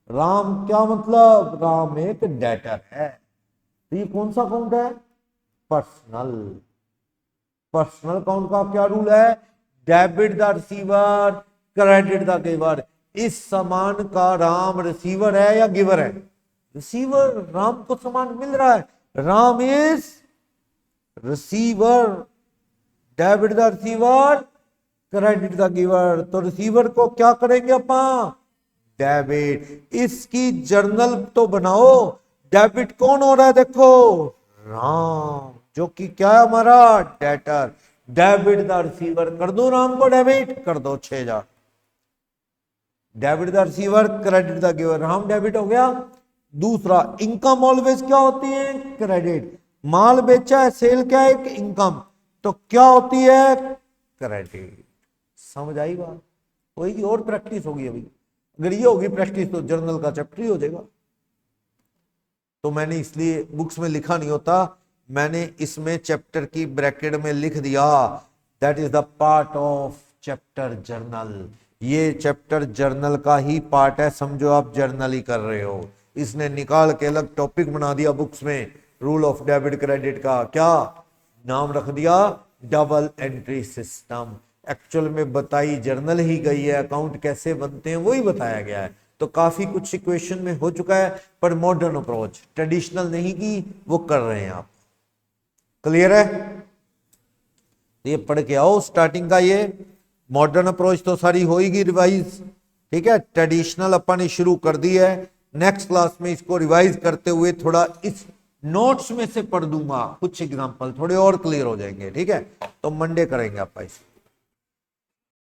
राम क्या मतलब? राम एक डेटर है। तो ये कौन सा अकाउंट है? पर्सनल। पर्सनल अकाउंट का क्या रूल है? Debit the receiver, credit the giver. इस सामान का राम रिसीवर है या गिवर है? रिसीवर। राम को सामान मिल रहा है, Ram is receiver. Debit the receiver, credit the giver. तो रिसीवर को क्या करेंगे अपन? डेबिट। इसकी जर्नल तो बनाओ। डेबिट कौन हो रहा है? देखो राम, जो कि क्या है हमारा? डेटर। डेबिट द रिसीवर कर दो, राम को डेबिट कर दो 6,000। Debit the receiver, credit the giver. Ram debit हो गया। दूसरा इनकम ऑलवेज क्या होती है? क्रेडिट। माल बेचा है, सेल क्या है? एक इनकम। तो क्या होती है? क्रेडिट। समझ आई बात? होगी और प्रैक्टिस होगी अभी। अगर ये होगी प्रैक्टिस तो जर्नल का चैप्टर ही हो जाएगा। तो मैंने इसलिए बुक्स में लिखा नहीं होता, मैंने इसमें चैप्टर की ब्रैकेट में लिख दिया that is the part of chapter journal. ये चैप्टर जर्नल का ही पार्ट है, समझो आप जर्नल ही कर रहे हो। इसने निकाल के अलग टॉपिक बना दिया बुक्स में, रूल ऑफ डेबिट क्रेडिट का क्या नाम रख दिया? Double entry system. एक्चुअल में बताई जर्नल ही गई है, अकाउंट कैसे बनते हैं वही बताया गया है। तो काफी कुछ इक्वेशन में हो चुका है, पर मॉडर्न अप्रोच, ट्रेडिशनल नहीं की वो कर रहे हैं आप। क्लियर है? तो ये पढ़ के आओ स्टार्टिंग का। ये मॉडर्न अप्रोच तो सारी होएगी रिवाइज, ठीक है। ट्रेडिशनल अपन ने शुरू कर दी है, नेक्स्ट क्लास में इसको रिवाइज करते हुए थोड़ा इस नोट्स में से पढ़ दूंगा, कुछ एग्जांपल थोड़े और क्लियर हो जाएंगे, ठीक है। तो मंडे करेंगे आप इस